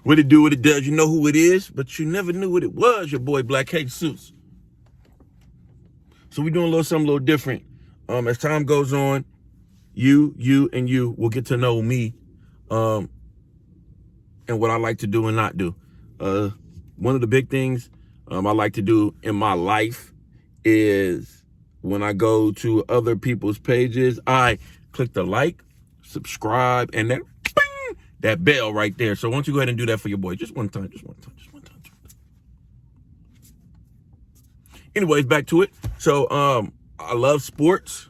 What it do, what it does. You know who it is, but you never knew what it was. Your boy Black Jesus. So we're doing a little something a little different. As time goes on, and you will get to know me, and what I like to do and not do. One of the big things I like to do in my life is when I go to other people's pages, I click the like, subscribe, and then bing, that bell right there. So why don't you go ahead and do that for your boy? Just one time, just one time, just one time. Anyways, back to it. So I love sports.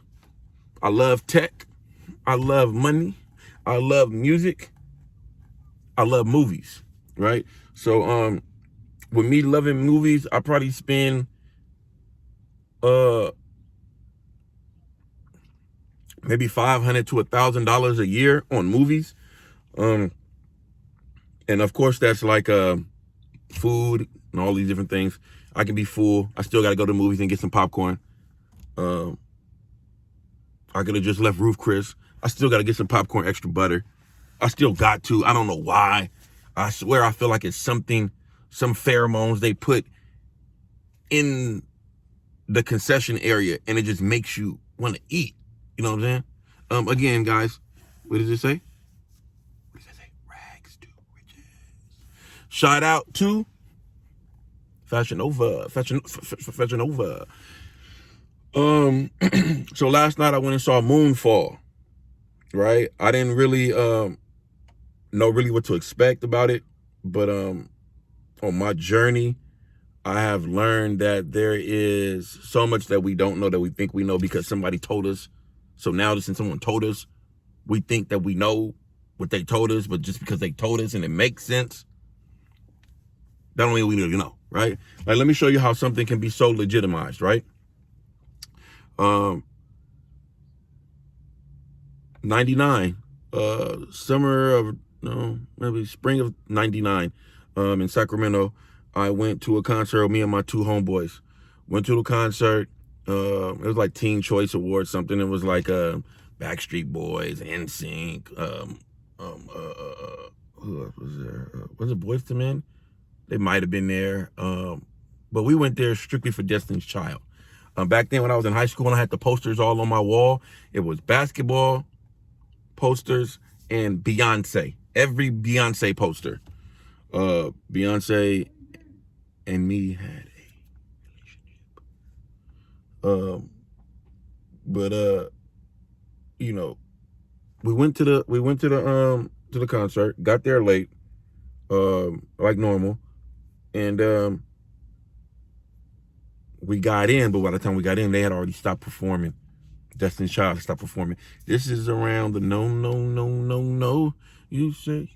I love tech. I love money. I love music. I love movies, right? So with me loving movies, I probably spend maybe $500 to $1,000 a year on movies. And of course that's like food and all these different things. I can be full. I still got to go to the movies and get some popcorn. I could have just left Roof Chris. I still got to get some popcorn, extra butter. I still got to. I don't know why. I swear I feel like it's something, some pheromones they put in the concession area and it just makes you want to eat. You know what I'm saying? Again, guys, what does it say? What does it say? Rags to riches. Shout out to Fashion Nova. So last night I went and saw Moonfall, right? I didn't really know really what to expect about it, but on my journey, I have learned that there is so much that we don't know that we think we know because somebody told us. So now since someone told us, we think that we know what they told us, but just because they told us and it makes sense, that don't mean we need to know, right? Like, let me show you how something can be so legitimized, right? 99, maybe spring of 99, in Sacramento, I went to a concert, me and my two homeboys. Went to the concert, it was like Teen Choice Awards, something. It was like Backstreet Boys, NSYNC, who else was there? Was it Boyz II Men? They might have been there, but we went there strictly for Destiny's Child. Back then when I was in high school and I had the posters all on my wall, it was basketball posters and Beyonce. Every Beyonce poster. Beyonce and me had a relationship. But you know, we went to the concert, got there late, like normal, and we got in, but by the time we got in, they had already stopped performing. Destiny's Child stopped performing. This is around the no. You say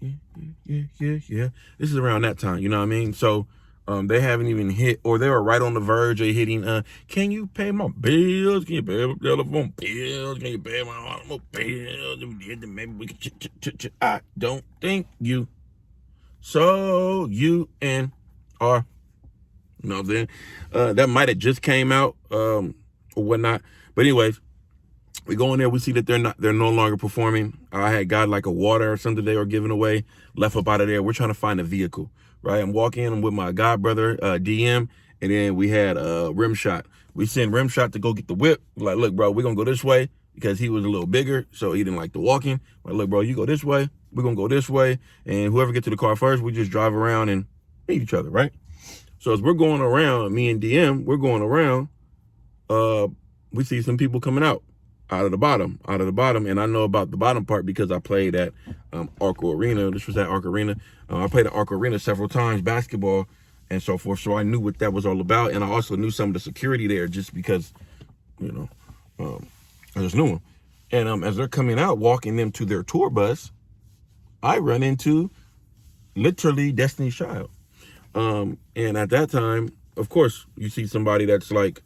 yeah. This is around that time, you know what I mean? So they haven't even hit, or they were right on the verge of hitting. Can you pay my bills? Can you pay my telephone bills? Can you pay my automobiles? Maybe we can. I don't think you. So you and are. You know what I'm saying? That might have just came out, or whatnot. But anyways, we go in there, we see that they're no longer performing. I had got like a water or something they were giving away, left up out of there. We're trying to find a vehicle, right? I'm walking in with my god brother, DM, and then we had Rimshot. We sent Rimshot to go get the whip. We're like, look, bro, we're gonna go this way because he was a little bigger, so he didn't like the walking. We're like, look, bro, you go this way, we're gonna go this way, and whoever gets to the car first, we just drive around and meet each other, right? So as we're going around, me and DM, we're going around, we see some people coming out of the bottom. And I know about the bottom part because I played at Arco Arena. This was at Arco Arena. I played at Arco Arena several times, basketball and so forth. So I knew what that was all about. And I also knew some of the security there just because, you know, I just knew them. And as they're coming out, walking them to their tour bus, I run into literally Destiny's Child. And at that time, of course, you see somebody that's like,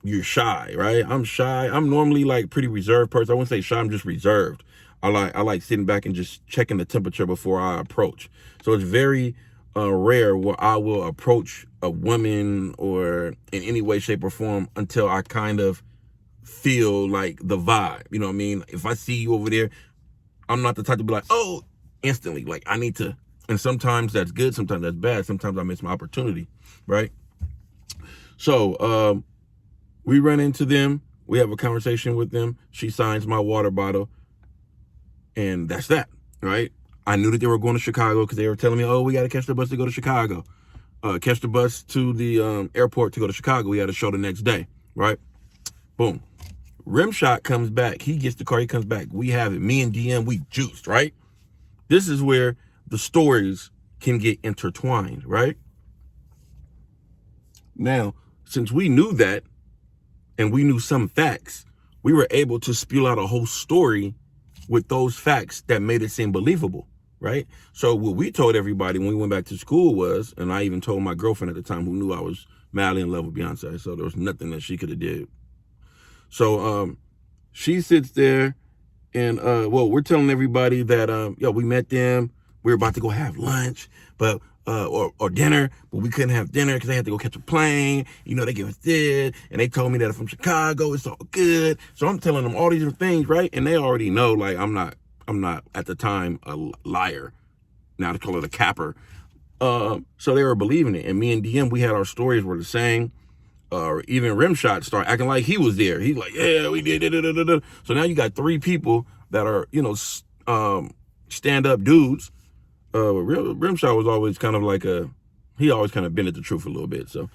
you're shy, right? I'm shy. I'm normally like pretty reserved person. I wouldn't say shy, I'm just reserved. I like sitting back and just checking the temperature before I approach. So it's very rare where I will approach a woman or in any way, shape, or form until I kind of feel like the vibe. You know what I mean? If I see you over there, I'm not the type to be like, oh, instantly. Like, I need to. And sometimes that's good. Sometimes that's bad. Sometimes I miss my opportunity, right? So we run into them. We have a conversation with them. She signs my water bottle. And that's that, right? I knew that they were going to Chicago because they were telling me, oh, we got to catch the bus to go to Chicago. Catch the bus to the airport to go to Chicago. We had a show the next day, right? Boom. Rimshot comes back. He gets the car. He comes back. We have it. Me and DM, we juiced, right? This is where the stories can get intertwined, right? Now, since we knew that and we knew some facts, we were able to spew out a whole story with those facts that made it seem believable, right? So what we told everybody when we went back to school was, and I even told my girlfriend at the time who knew I was madly in love with Beyonce, so there was nothing that she could have did. So she sits there and, well, we're telling everybody that, we met them. We were about to go have lunch, but or dinner, but we couldn't have dinner because they had to go catch a plane. You know, they gave us this, and they told me that I'm from Chicago. It's all good. So I'm telling them all these different things, right? And they already know, like, I'm not at the time a liar. Now they call it a capper. So they were believing it. And me and DM, we had our stories were the same. Even Rimshot start acting like he was there. He's like, yeah, we did it. So now you got 3 people that are, stand-up dudes. Rimshot was always kind of like he always kind of bended the truth a little bit. So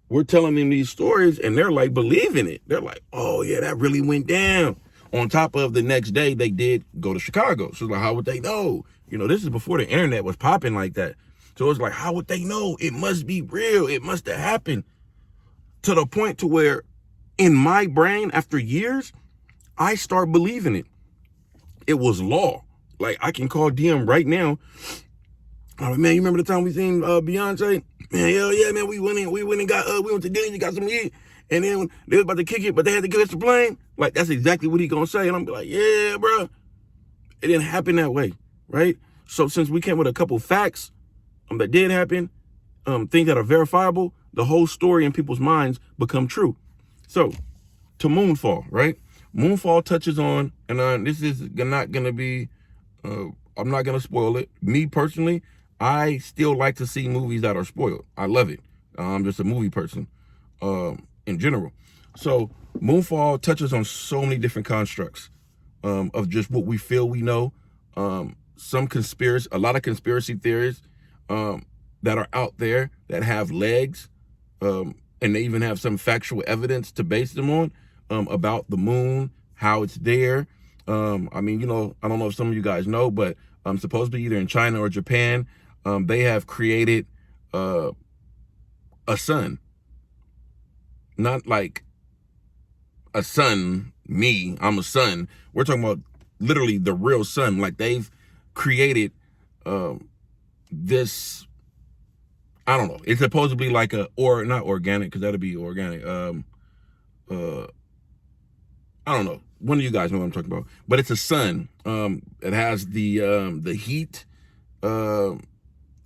we're telling them these stories and they're like believing it. They're like, oh yeah, that really went down. On top of the next day, they did go to Chicago. So like, how would they know? This is before the internet was popping like that. So it's like, how would they know? It must be real. It must have happened. To the point to where in my brain, after years, I start believing it. It was law. Like, I can call DM right now. Oh, man, you remember the time we seen Beyonce? Man, hell yeah, man, we went and got, we went to Disney, got some eat, and then they was about to kick it, but they had to give us the plane. Like, that's exactly what he gonna say, and I'm like, yeah, bro. It didn't happen that way, right? So since we came with a couple facts that did happen, things that are verifiable, the whole story in people's minds become true. So, to Moonfall, right? Moonfall touches on, and this is not gonna be, I'm not going to spoil it. Me personally, I still like to see movies that are spoiled. I love it. I'm just a movie person in general. So Moonfall touches on so many different constructs of just what we feel we know. A lot of conspiracy theories that are out there that have legs, and they even have some factual evidence to base them on about the moon, how it's there. I don't know if some of you guys know, but supposedly either in China or Japan, they have created a sun. Not like a sun, I'm a sun. We're talking about literally the real sun. Like, they've created this, I don't know. It's supposedly like not organic, because that'd be organic. I don't know. One of you guys know what I'm talking about, but it's a sun. It has the heat of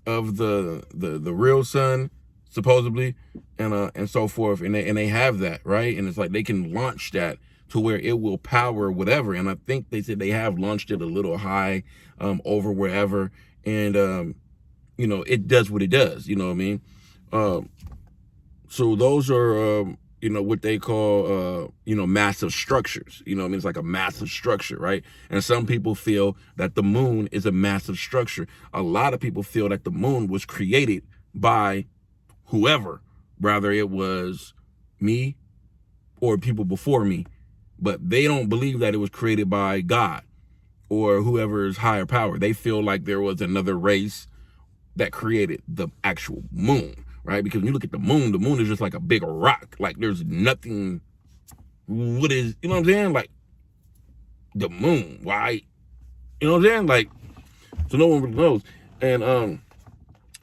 the real sun, supposedly, and so forth, and they have that, right? And it's like they can launch that to where it will power whatever. And I think they said they have launched it a little high over wherever, and it does what it does. You know what I mean? So those are what they call, massive structures. It's like a massive structure, right? And some people feel that the moon is a massive structure. A lot of people feel that the moon was created by whoever, rather it was me or people before me, but they don't believe that it was created by God or whoever's higher power. They feel like there was another race that created the actual moon. Right? Because when you look at the moon is just like a big rock. Like, there's nothing, what is, you know what I'm saying? Like, the moon, why? You know what I'm saying? Like, so no one really knows. And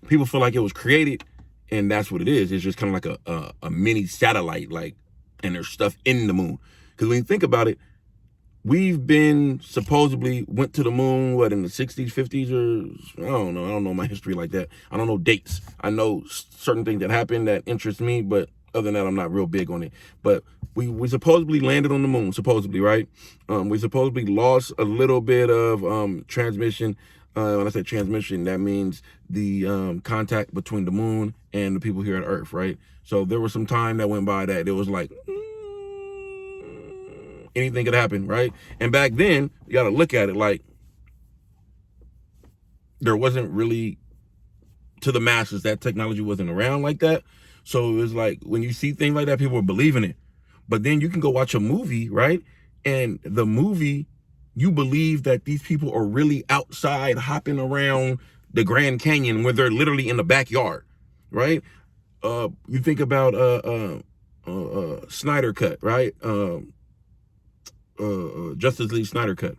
people feel like it was created, and that's what it is. It's just kind of like a mini satellite, like, and there's stuff in the moon. Because when you think about it, we've been supposedly went to the moon, in the 60s, 50s, or I don't know my history like that. I don't know dates. I know certain things that happened that interest me, but Other than that, I'm not real big on it. But we supposedly landed on the moon, supposedly, right? We supposedly lost a little bit of transmission. When I say transmission, that means the contact between the moon and the people here at Earth, right? So there was some time that went by that it was like anything could happen, right? And back then, you got to look at it like there wasn't really, to the masses, that technology wasn't around like that. So it was like when you see things like that, people were believing it. But then you can go watch a movie, right? And the movie, you believe that these people are really outside hopping around the Grand Canyon where they're literally in the backyard, right? You think about Snyder Cut, right? Justice League Snyder Cut.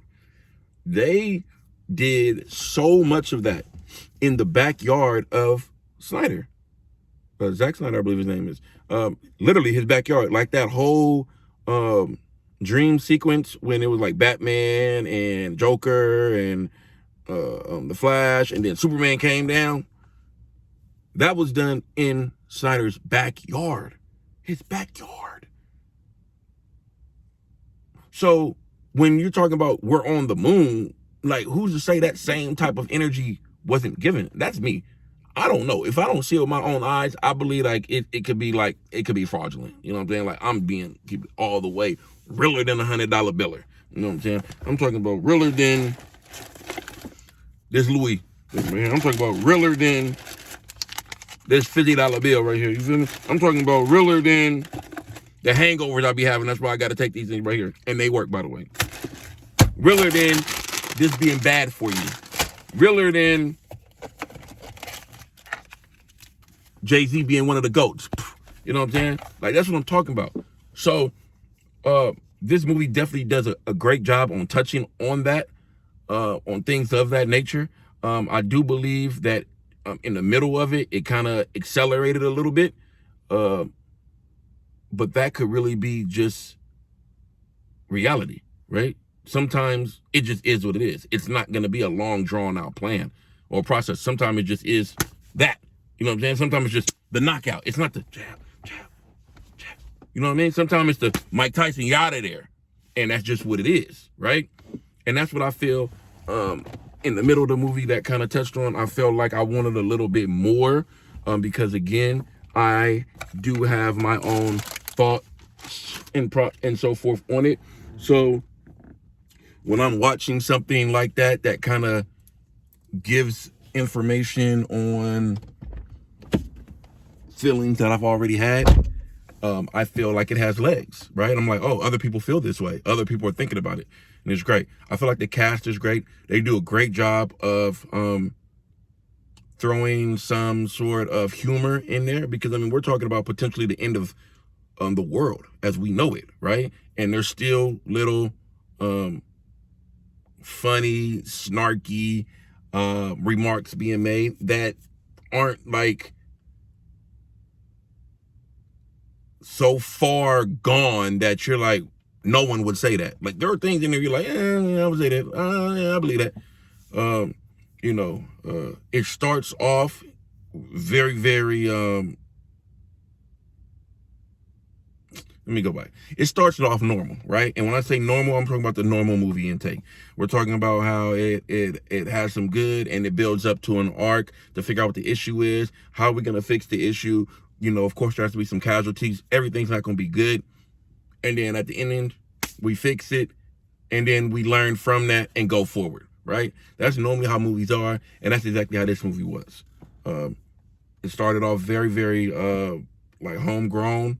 They did so much of that in the backyard of Snyder. Zack Snyder, I believe his name is. Literally his backyard, like that whole dream sequence when it was like Batman and Joker and the Flash, and then Superman came down. That was done in Snyder's backyard, his backyard. So when you're talking about we're on the moon, like who's to say that same type of energy wasn't given? That's me. I don't know. If I don't see it with my own eyes, I believe like it could be fraudulent. You know what I'm saying? Like I'm being keep it all the way realer than $100 biller. You know what I'm saying? I'm talking about realer than this Louis. Man, I'm talking about realer than this $50 bill right here. You feel me? I'm talking about realer than the hangovers I be having. That's why I got to take these things right here. And they work, by the way. Realer than this being bad for you. Realer than Jay-Z being one of the GOATs. You know what I'm saying? Like, that's what I'm talking about. So, this movie definitely does a great job on touching on that, on things of that nature. I do believe that in the middle of it, it kind of accelerated a little bit. But that could really be just reality, right? Sometimes it just is what it is. It's not going to be a long, drawn-out plan or process. Sometimes it just is that. You know what I'm saying? Sometimes it's just the knockout. It's not the jab, jab, jab. You know what I mean? Sometimes it's the Mike Tyson, you out of there. And that's just what it is, right? And that's what I feel in the middle of the movie that kind of touched on. I felt like I wanted a little bit more because, again, I do have my own thoughts and so forth on it. So when I'm watching something like that, that kind of gives information on feelings that I've already had, I feel like it has legs, right? I'm like, oh, other people feel this way. Other people are thinking about it. And it's great. I feel like the cast is great. They do a great job of throwing some sort of humor in there because, I mean, we're talking about potentially the end of the world as we know it, right? And there's still little funny, snarky remarks being made that aren't like so far gone that you're like, no one would say that. Like there are things in there you're like, yeah, I would say that. Yeah, I believe that. It starts off very, very let me go back. It starts off normal, right? And when I say normal, I'm talking about the normal movie intake. We're talking about how it has some good and it builds up to an arc to figure out what the issue is. How are we going to fix the issue? You know, of course, there has to be some casualties. Everything's not going to be good. And then at the end, we fix it. And then we learn from that and go forward, right? That's normally how movies are. And that's exactly how this movie was. It started off very, very like homegrown.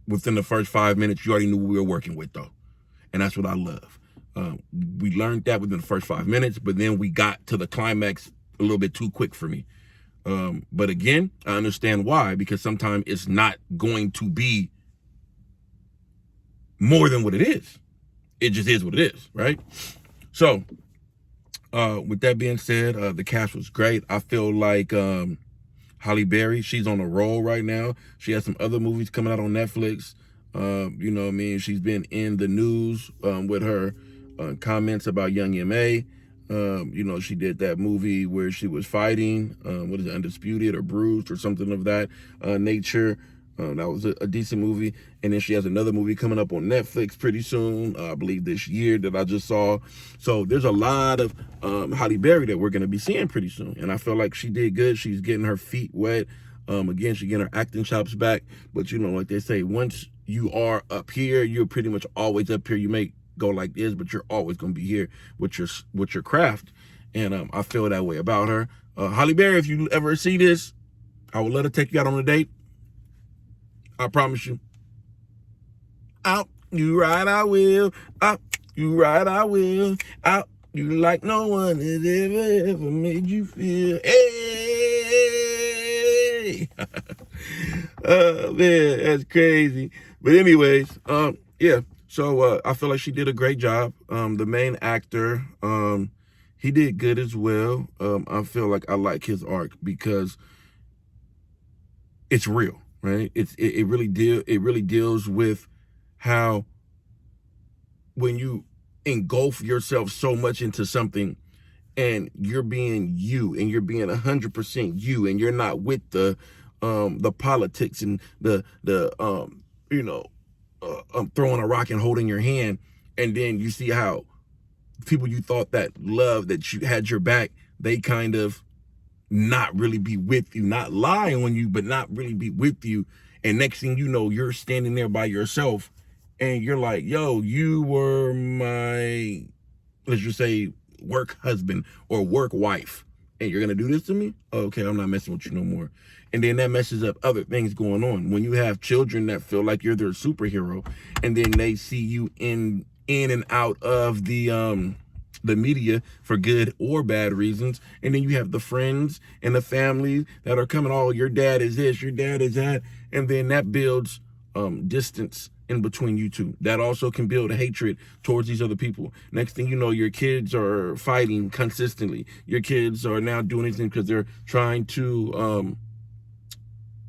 Within the first 5 minutes, you already knew what we were working with, though. And that's what I love. We learned that within the first 5 minutes, but then we got to the climax a little bit too quick for me. But again, I understand why, because sometimes it's not going to be more than what it is. It just is what it is, right? So, with that being said, the cast was great. I feel like Halle Berry, she's on a roll right now. She has some other movies coming out on Netflix. You know what I mean? She's been in the news with her comments about Young M.A. You know, she did that movie where she was fighting, what is it, Undisputed or Bruised or something of that nature. That was a decent movie. And then she has another movie coming up on Netflix pretty soon, I believe this year, that I just saw. So there's a lot of Halle Berry that we're going to be seeing pretty soon. And I feel like she did good. She's getting her feet wet. Again, she's getting her acting chops back. But, you know, like they say, once you are up here, you're pretty much always up here. You may go like this, but you're always going to be here with your craft. And I feel that way about her. Halle Berry, if you ever see this, I will let her take you out on a date. I promise you. Out, you right, I will. Out, you right, I will. Out, you like no one has ever made you feel. Hey! Oh, man, that's crazy. But anyways, yeah. So I feel like she did a great job. The main actor, he did good as well. I feel like I like his arc because it's real, right? It really deals with how when you engulf yourself so much into something and you're being you and you're being 100% you and you're not with the politics and the throwing a rock and holding your hand, and then you see how people you thought that loved, that you had your back, they kind of not really be with you, not lie on you, but not really be with you. And next thing you know, you're standing there by yourself and you're like, yo, you were my, let's just say, work husband or work wife, and you're gonna do this to me? Okay, I'm not messing with you no more. And then that messes up other things going on. When you have children that feel like you're their superhero, and then they see you in and out of the media for good or bad reasons, and then you have the friends and the family that are coming, oh, your dad is this, your dad is that, and then that builds distance in between you two. That also can build a hatred towards these other people. Next thing you know, your kids are fighting consistently. Your kids are now doing anything because they're trying to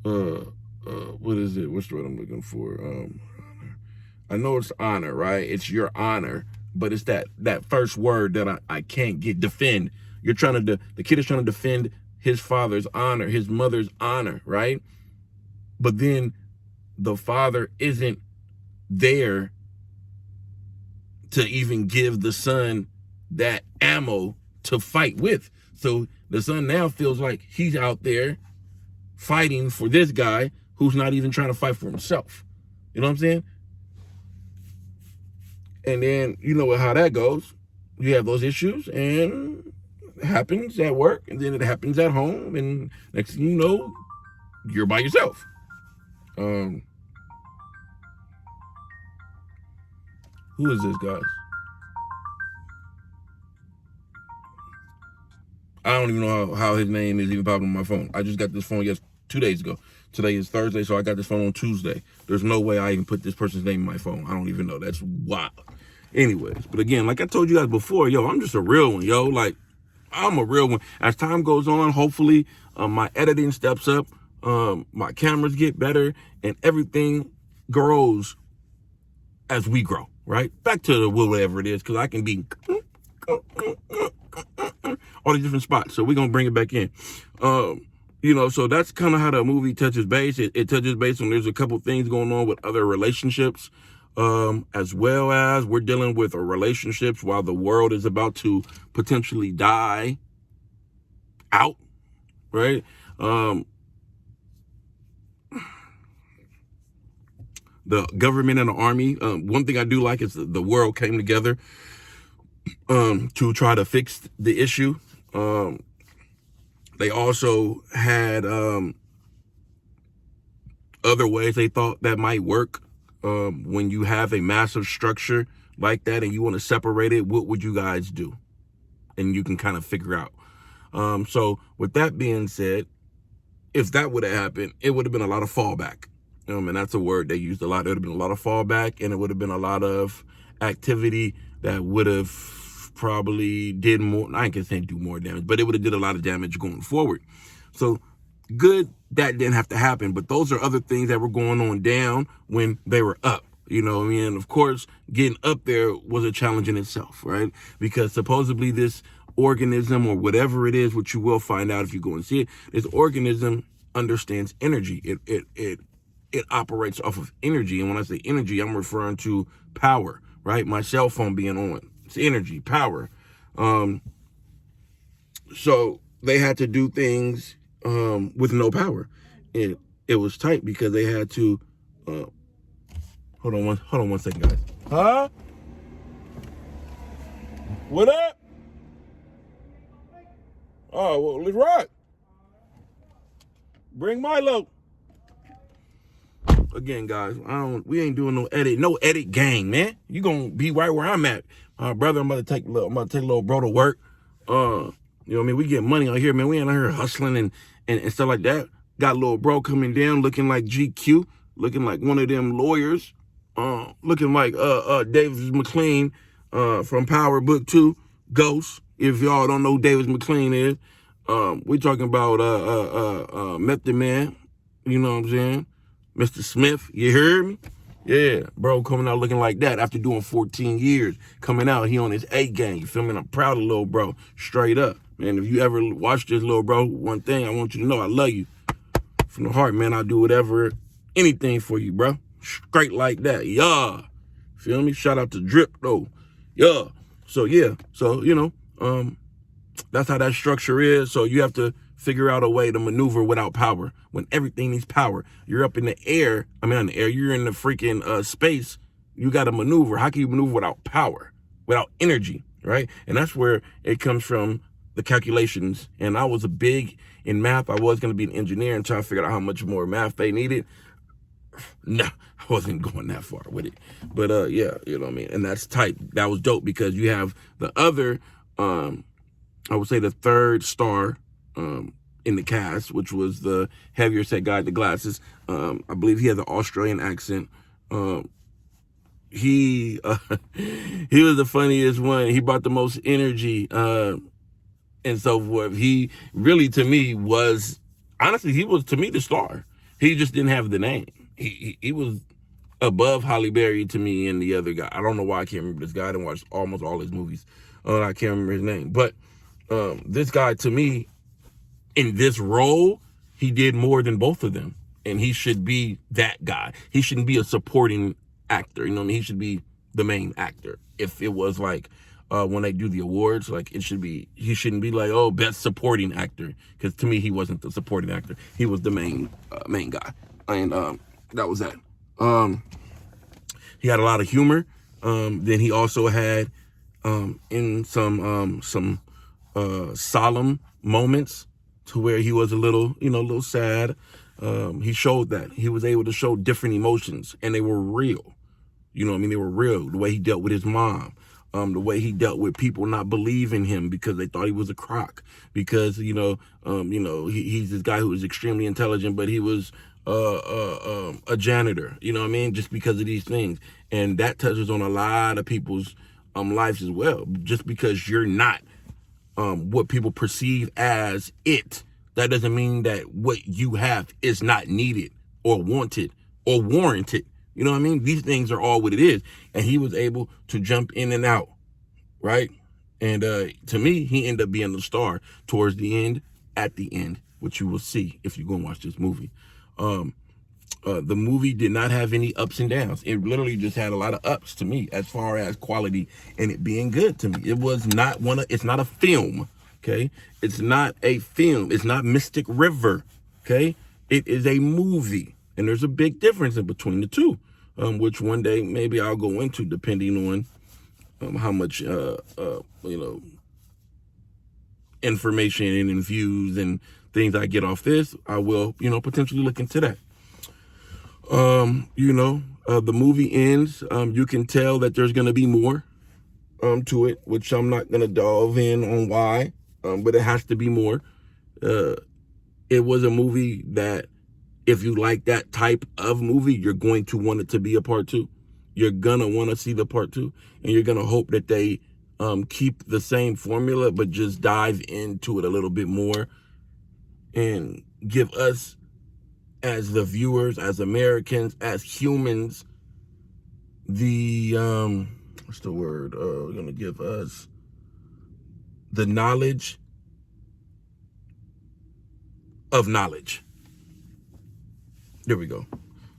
what is it? What's the word I'm looking for? I know it's honor, right? It's your honor, but it's that first word that I can't get. Defend. You're trying to, the kid is trying to defend his father's honor, his mother's honor, right? But then the father isn't there to even give the son that ammo to fight with. So the son now feels like he's out there fighting for this guy who's not even trying to fight for himself. You know what I'm saying? And then you know how that goes. You have those issues, and it happens at work, and then it happens at home, and next thing you know, you're by yourself. Who is this, guys? I don't even know how his name is even popping on my phone. I just got this phone 2 days ago. Today is Thursday, so I got this phone on Tuesday. There's no way I even put this person's name in my phone. I don't even know. That's wild. Anyways, but again, like I told you guys before, yo, I'm just a real one, yo. Like, I'm a real one. As time goes on, hopefully my editing steps up, my cameras get better, and everything grows as we grow, right? Back to the whatever it is, because I can be all these different spots. So we're going to bring it back in. You know, so that's kind of how the movie touches base. It touches base on there's a couple things going on with other relationships, as well as we're dealing with relationships while the world is about to potentially die out, right? The government and the army. One thing I do like is the world came together to try to fix the issue. They also had other ways they thought that might work. When you have a massive structure like that and you want to separate it, what would you guys do? And you can kind of figure out. So with that being said, if that would have happened, it would have been a lot of fallback. And that's a word they used a lot. There would have been a lot of fallback, and it would have been a lot of activity that would have probably did more. I ain't gonna say do more damage, but it would have did a lot of damage going forward. So good that didn't have to happen, but those are other things that were going on down when they were up. You know what I mean? And of course, getting up there was a challenge in itself, right? Because supposedly this organism or whatever it is, which you will find out if you go and see it. This organism understands energy. It operates off of energy. And when I say energy, I'm referring to power, right? My cell phone being on. It's energy, power. So they had to do things with no power. It was tight because they had to hold on one second, guys. Huh? What up? Oh, well, let's rock. Bring Milo. Again, guys, we ain't doing no edit gang, man. You gonna be right where I'm at. Brother, I'm about to take a little bro to work. You know what I mean? We get money out here, man. We ain't out here hustling and stuff like that. Got a little bro coming down looking like GQ, looking like one of them lawyers, looking like Davis McLean from Power Book 2, Ghost. If y'all don't know who Davis McLean is, we talking about Method Man, you know what I'm saying? Mr. Smith, you heard me? Yeah, bro, coming out looking like that after doing 14 years. Coming out, he on his A game, you feel me? And I'm proud of little bro, straight up. Man, if you ever watch this, little bro, one thing I want you to know, I love you. From the heart, man, I'll do whatever, anything for you, bro. Straight like that, yeah. Feel me? Shout out to Drip, though. Yeah. So, you know, that's how that structure is. So you have to figure out a way to maneuver without power. When everything needs power, you're up in the air. I mean, in the air, you're in the freaking space. You got to maneuver. How can you maneuver without power, without energy, right? And that's where it comes from, the calculations. And I was a big in math. I was going to be an engineer and try to figure out how much more math they needed. No, I wasn't going that far with it. But yeah, you know what I mean? And that's tight. That was dope because you have the other, I would say the third star in the cast, which was the heavier set guy with the glasses. I believe he has an Australian accent. He was the funniest one. He brought the most energy and so forth. He really, to me, was, honestly, he was, to me, the star. He just didn't have the name. He was above Halle Berry to me and the other guy. I don't know why I can't remember this guy. I didn't watch almost all his movies. I can't remember his name. But this guy, to me, in this role, he did more than both of them. And he should be that guy. He shouldn't be a supporting actor. You know what I mean? He should be the main actor. If it was like when they do the awards, like he shouldn't be like, oh, best supporting actor. Because to me, he wasn't the supporting actor. He was the main guy. And that was that. He had a lot of humor. Then he also had in some solemn moments to where he was a little sad. He showed that. He was able to show different emotions, and they were real. You know what I mean? They were real. The way he dealt with his mom. The way he dealt with people not believing him because they thought he was a crock. Because, he's this guy who was extremely intelligent, but he was a janitor. You know what I mean? Just because of these things. And that touches on a lot of people's lives as well. Just because you're not what people perceive as it, that doesn't mean that what you have is not needed or wanted or warranted. You know what I mean? These things are all what it is. And he was able to jump in and out, right? And to me, he ended up being the star towards the end, at the end, which you will see if you go and watch this movie. The movie did not have any ups and downs. It literally just had a lot of ups to me as far as quality and it being good to me. It was not it's not a film, okay? It's not a film. It's not Mystic River, okay? It is a movie. And there's a big difference in between the two, which one day maybe I'll go into depending on how much, information and views and things I get off this. I will, potentially look into that. The movie ends. You can tell that there's going to be more to it, which I'm not going to delve in on why, but it has to be more. It was a movie that, if you like that type of movie, you're going to want it to be a part 2. You're going to want to see the part 2, and you're going to hope that they keep the same formula, but just dive into it a little bit more and give us, as the viewers, as Americans, as humans, the, what's the word? We're going to give us the knowledge of knowledge. There we go.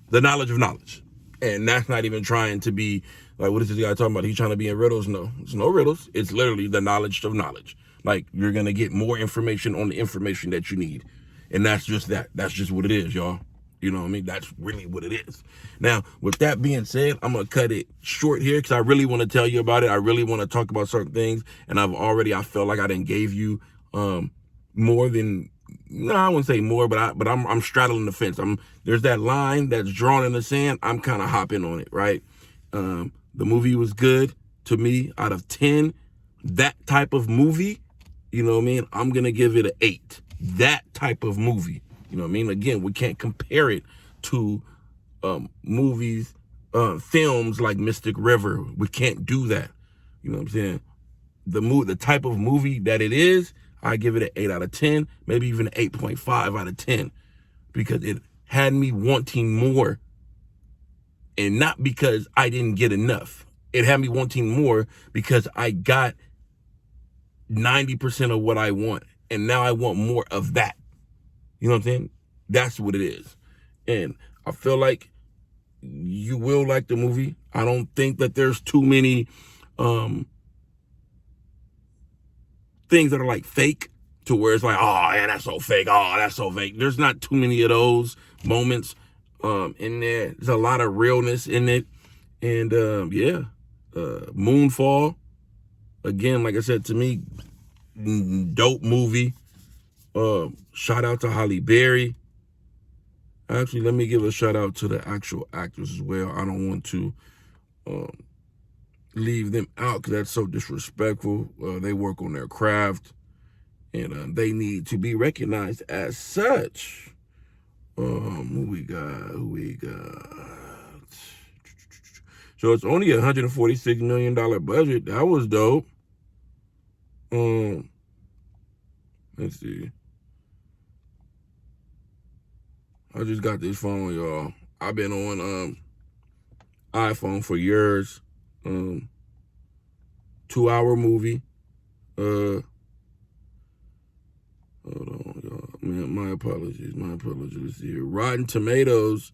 The knowledge of knowledge. And that's not even trying to be like, what is this guy talking about? He's trying to be in riddles? No, it's no riddles. It's literally the knowledge of knowledge. Like, you're going to get more information on the information that you need. And that's just that. That's just what it is, y'all. You know what I mean? That's really what it is. Now, with that being said, I'm going to cut it short here because I really want to tell you about it. I really want to talk about certain things. And I felt like I didn't gave you more than, no, I wouldn't say more, but I'm straddling the fence. There's that line that's drawn in the sand. I'm kind of hopping on it, right? The movie was good to me. Out of 10, that type of movie, you know what I mean? I'm going to give it an 8. That type of movie. You know what I mean? Again, we can't compare it to movies, films like Mystic River. We can't do that. You know what I'm saying? The type of movie that it is, I give it an 8 out of 10, maybe even an 8.5 out of 10, because it had me wanting more, and not because I didn't get enough. It had me wanting more because I got 90% of what I want, and now I want more of that. You know what I'm saying? That's what it is. And I feel like you will like the movie. I don't think that there's too many things that are like fake to where it's like, oh, yeah, that's so fake. Oh, that's so fake. There's not too many of those moments in there. There's a lot of realness in it. And Moonfall, again, like I said, to me, dope movie. Shout out to Halle Berry. Actually, let me give a shout out to the actual actors as well. I don't want to leave them out because that's so disrespectful. They work on their craft, and they need to be recognized as such. Who we got? So it's only a $146 million budget. That was dope. Let's see. I just got this phone, y'all. I've been on iPhone for years. 2-hour movie. Hold on, y'all. Man, my apologies. Let's see here. Rotten Tomatoes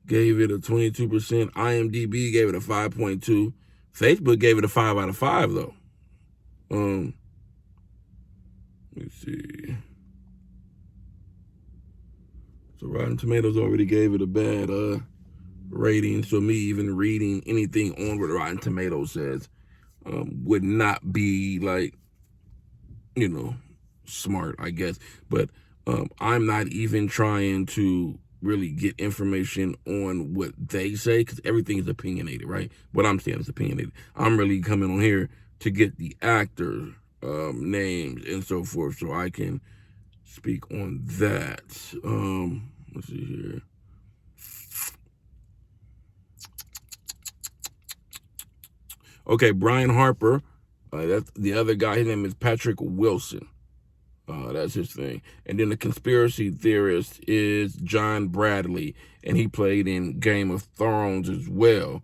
gave it a 22%. IMDb gave it a 5.2. Facebook gave it a 5 out of 5, though. Let's see. So Rotten Tomatoes already gave it a bad rating. So me even reading anything on what Rotten Tomatoes says would not be like, you know, smart, I guess. But I'm not even trying to really get information on what they say because everything is opinionated, right? What I'm saying is opinionated. I'm really coming on here to get the actor names and so forth so I can speak on that. Let's see here. Okay, Brian Harper. That's the other guy. His name is Patrick Wilson. That's his thing. And then the conspiracy theorist is John Bradley, and he played in Game of Thrones as well.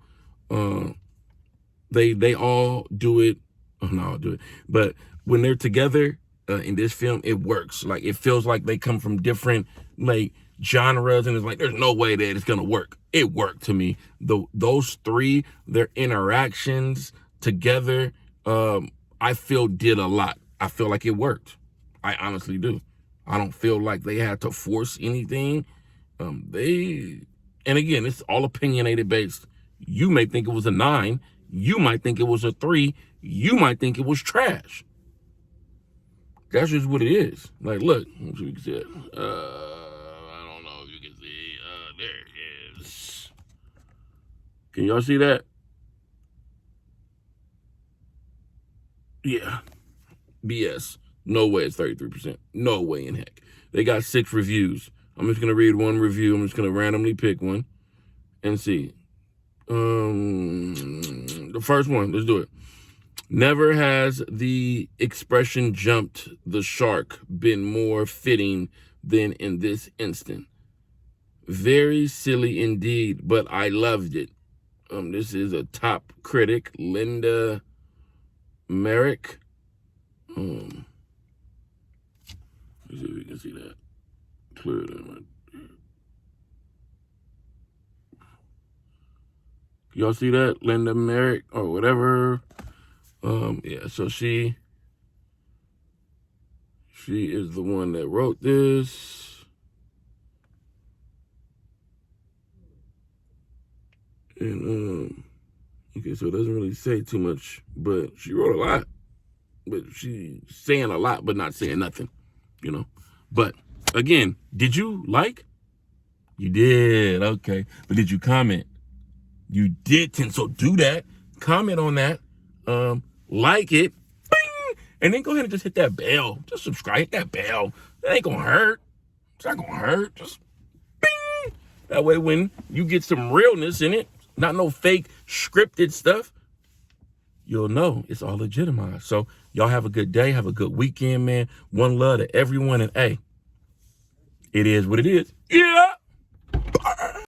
They all do it. Oh, no, I'll do it. But when they're together in this film, it works. Like, it feels like they come from different like genres, and it's like there's no way that it's gonna work. It worked to me. Those three, their interactions together, I feel did a lot. I feel like it worked. I honestly do. I don't feel like they had to force anything. And again, it's all opinionated based. You may think it was a 9. You might think it was a 3. You might think it was trash. That's just what it is. Like, look, let's see what you can see. I don't know if you can see. There it is. Can y'all see that? Yeah. BS. No way it's 33%. No way in heck. They got 6 reviews. I'm just going to read one review. I'm just going to randomly pick one and see. The first one, let's do it. Never has the expression jumped the shark been more fitting than in this instant. Very silly indeed, but I loved it. This is a top critic, Linda Merrick. Let's see if you can see that. Clear that right. Y'all see that? Linda Merrick or whatever. Yeah, so she is the one that wrote this. And okay, so it doesn't really say too much, but she wrote a lot. But she's saying a lot, but not saying nothing, you know. But again, did you like? You did, okay. But did you comment? You didn't, so do that. Comment on that. Like it. Bing! And then go ahead and just hit that bell. Just subscribe, hit that bell. It ain't gonna hurt. It's not gonna hurt. Just bing! That way when you get some realness in it, not no fake scripted stuff, you'll know it's all legitimized. So y'all have a good day. Have a good weekend, man. One love to everyone. And hey, it is what it is. Yeah.